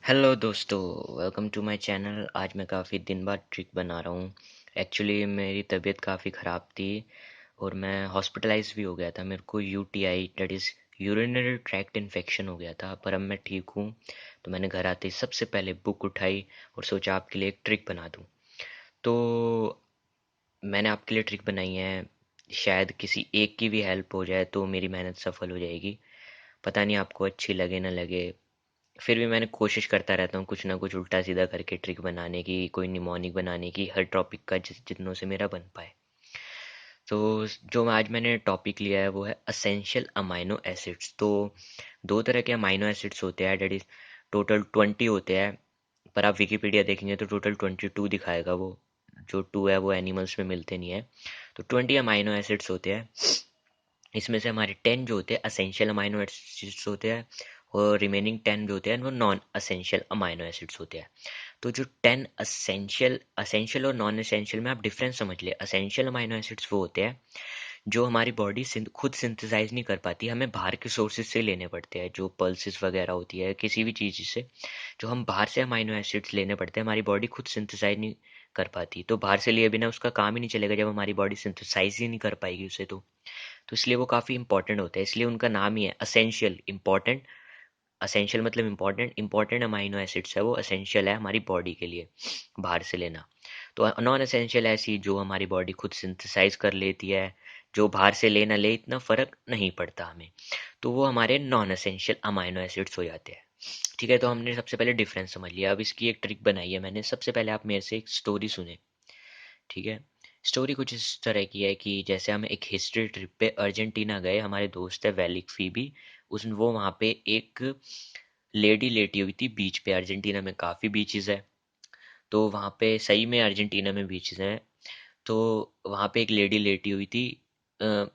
Hello दोस्तों, welcome to my channel. आज मैं काफ़ी दिन बाद ट्रिक बना रहा हूँ। एक्चुअली मेरी तबीयत काफ़ी ख़राब थी और मैं हॉस्पिटलाइज भी हो गया था। मेरे को UTI that is urinary tract infection हो गया था, पर अब मैं ठीक हूँ। तो मैंने घर आते ही सबसे पहले बुक उठाई और सोचा आपके लिए एक ट्रिक बना दूँ। तो मैंने आपके लिए ट्रिक बनाई है। शायद किसी एक की भी हेल्प हो जाए तो मेरी मेहनत सफल हो जाएगी। पता नहीं आपको अच्छी लगे ना लगे, फिर भी मैंने कोशिश करता रहता हूँ कुछ ना कुछ उल्टा सीधा करके ट्रिक बनाने की, कोई निमोनिक बनाने की, हर टॉपिक का जितनों से मेरा बन पाए। तो जो आज मैंने टॉपिक लिया है वो है असेंशियल अमाइनो एसिड्स। तो दो तरह के अमाइनो एसिड्स होते हैं, डेट इज टोटल 20 होते हैं। पर आप विकीपीडिया देखेंगे तो टोटल 22 दिखाएगा। वो जो 2 है वो एनिमल्स में मिलते नहीं है। तो 20 अमाइनो एसिड्स होते हैं। इसमें से हमारे 10 जो होते हैं असेंशियल अमाइनो एसिड्स होते हैं, और रिमेनिंग 10 जो होते हैं वो नॉन असेंशियल अमाइनो एसिड्स होते हैं। तो जो 10 असेंशियल असेंशियल और नॉन असेंशियल में आप डिफरेंस समझ ले। असेंशियल अमाइनो एसिड्स वो होते हैं जो हमारी बॉडी खुद सिंथेसाइज नहीं कर पाती, हमें बाहर के सोर्सेज से लेने पड़ते हैं। जो पल्सेस वगैरह होती है किसी भी चीज़ से, जो हम बाहर से अमाइनो एसिड्स लेने पड़ते हैं, हमारी बॉडी खुद सिंथेसाइज नहीं कर पाती। तो बाहर से लिए बिना उसका काम ही नहीं चलेगा जब हमारी बॉडी सिंथेसाइज ही नहीं कर पाएगी उसे। तो इसलिए वो काफ़ी इंपॉर्टेंट होते हैं, इसलिए उनका नाम ही है असेंशियल। इंपॉर्टेंट, असेंशियल मतलब इंपॉर्टेंट, इंपॉर्टेंट अमाइनो एसिड्स है वो, असेंशियल है हमारी बॉडी के लिए बाहर से लेना। तो नॉन असेंशियल ऐसी जो हमारी बॉडी खुद सिंथेसाइज कर लेती है, जो बाहर से ले ना ले इतना फ़र्क नहीं पड़ता हमें, तो वो हमारे नॉन असेंशियल अमाइनो एसिड्स हो जाते हैं। ठीक है, तो हमने सबसे पहले डिफरेंस समझ लिया। अब इसकी एक ट्रिक बनाई है मैंने। सबसे पहले आप मेरे से एक स्टोरी सुने। ठीक है, स्टोरी कुछ इस तरह की है कि जैसे हम एक हिस्ट्री ट्रिप पे अर्जेंटीना गए। हमारे दोस्त है वेलिक फीबी, उस वो वहाँ पे एक लेडी लेटी हुई थी बीच पे। अर्जेंटीना में काफ़ी बीचेस है, तो वहाँ पे सही में अर्जेंटीना में बीचेस हैं। तो वहाँ पे एक लेडी लेटी हुई थी। अ,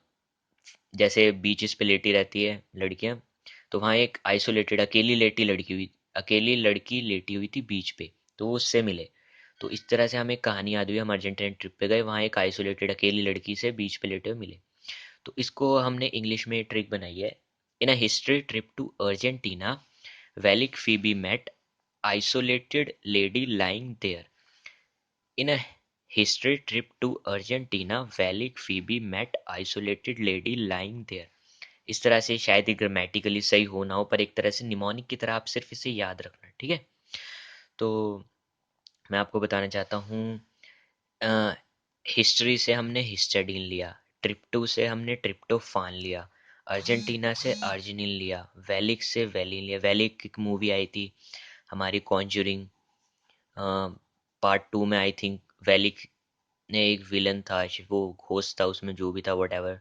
जैसे बीचेस पे लेटी रहती है लड़कियां, तो वहाँ एक आइसोलेटेड अकेली लड़की लेटी हुई थी बीच पे। तो वो उससे मिले। तो इस तरह से हमें एक कहानी याद हुई। हम अर्जेंटीना ट्रिप पे गए, वहाँ एक आइसोलेटेड अकेली लड़की से बीच पे लेटे हुए मिले। तो इसको हमने इंग्लिश में ट्रिक बनाई है। In a history trip to Argentina, valik Phoebe met isolated lady lying there. In a history trip to Argentina, valik Phoebe met isolated lady lying there. इस तरह से शायद ही ग्रामेटिकली सही हो ना हो, पर एक तरह से निमोनिक की तरह आप सिर्फ इसे याद रखना। ठीक है, तो मैं आपको बताना चाहता हूँ। हिस्ट्री से हमने हिस्टडीन लिया, ट्रिप्टो से हमने ट्रिप्टोफान लिया, अर्जेंटीना से अर्जिनिन लिया, वेलिक से वेलिन लिया। वेलिक एक मूवी आई थी हमारी कॉन्जरिंग पार्ट 2 में, आई थिंक। वेलिक ने एक विलन था, वो घोस्ट था उसमें, जो भी था वट एवर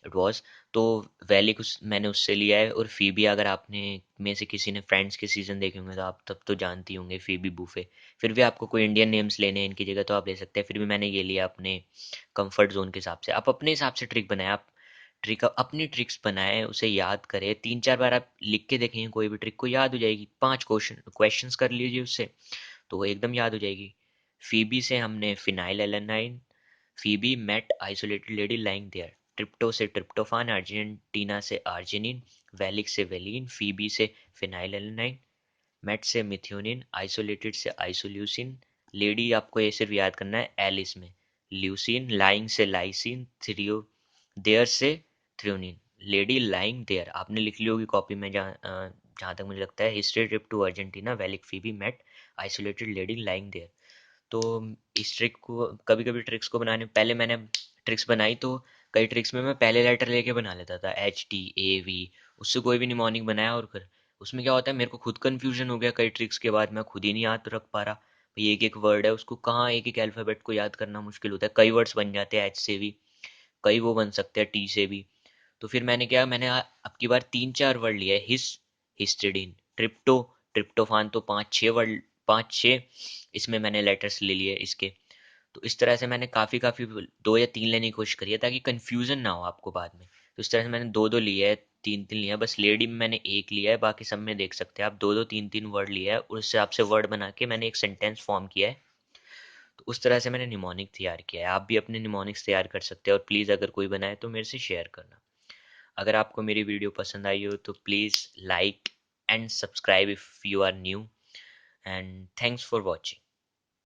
इट वॉज। तो वैलिक उस मैंने उससे लिया है। और फीबी, अगर आपने में से किसी ने फ्रेंड्स के सीजन देखे होंगे तो आप तब तो जानती होंगे फीबी बूफे। फिर भी आपको कोई इंडियन नेम्स लेने हैं इनकी जगह तो आप ले सकते हैं। फिर भी मैंने ये लिया अपने कंफर्ट जोन के हिसाब से। आप अपने हिसाब से ट्रिक बनाए, आप ट्रिक अपनी ट्रिक्स बनाए, उसे याद करें। 3-4 बार आप लिख के देखेंगे, कोई भी ट्रिक को याद हो जाएगी। 5 क्वेश्चंस कर लीजिए उससे, तो वो एकदम याद हो जाएगी। फीबी से हमने phenylalanine, Phoebe met isolated lady lying there. Trypto से ट्रिप्टोफान, अर्जेंटीना से आर्जिनिन, वेलिक से वेलिन, फीबी से फिनाइल एलेनाइन, मेट से मिथ्योनिन, आइसोलेटेड से आइसोल्यूसिन। लेडी आपको ये सिर्फ याद करना है एलिस में, ल्यूसिन। लाइंग से लाइसिन, थ्रियो देयर से थ्रियोनिन। लेडी लाइंग देयर आपने लिख ली होगी कॉपी में, जहाँ तक मुझे लगता है। History trip to Argentina, valik Phoebe met isolated lady lying there. तो इस ट्रिक को, कभी कभी ट्रिक्स को बनाने पहले मैंने ट्रिक्स बनाई तो कई ट्रिक्स में मैं पहले लेटर लेके बना लेता था, HTAV। उससे कोई भी निमोनिक बनाया, और फिर उसमें क्या होता है, मेरे को खुद कंफ्यूजन हो गया कई ट्रिक्स के बाद। मैं खुद ही नहीं याद रख पा रहा भाई, एक एक वर्ड है उसको कहाँ एक एक अल्फ़ाबेट को याद करना मुश्किल होता है। कई वर्ड्स बन जाते हैं H से भी, कई वो बन सकते हैं T से भी। तो फिर मैंने क्या, मैंने अब की बार 3-4 वर्ड लिया है। हिस्टिडीन, ट्रिप्टो, ट्रिप्टोफान, तो 5-6 वर्ड, 5-6 इसमें मैंने लेटर्स ले लिए इसके। तो इस तरह से मैंने काफ़ी काफ़ी 2 या 3 लेने की कोशिश करी है ताकि कंफ्यूजन ना हो आपको बाद में। तो इस तरह से मैंने 2-2 लिए है, 3-3 लिया है। बस लेडी में मैंने एक लिया है, बाकी सब में देख सकते हैं आप 2-2 3-3 वर्ड लिया है, और उससे आपसे वर्ड बना के मैंने एक सेंटेंस फॉर्म किया है। तो उस तरह से मैंने निमोनिक तैयार किया है। आप भी अपने निमोनिक्स तैयार कर सकते हैं, और प्लीज़ अगर कोई बनाए तो मेरे से शेयर करना। अगर आपको मेरी वीडियो पसंद आई हो तो please like and subscribe if you are new. And thanks for watching.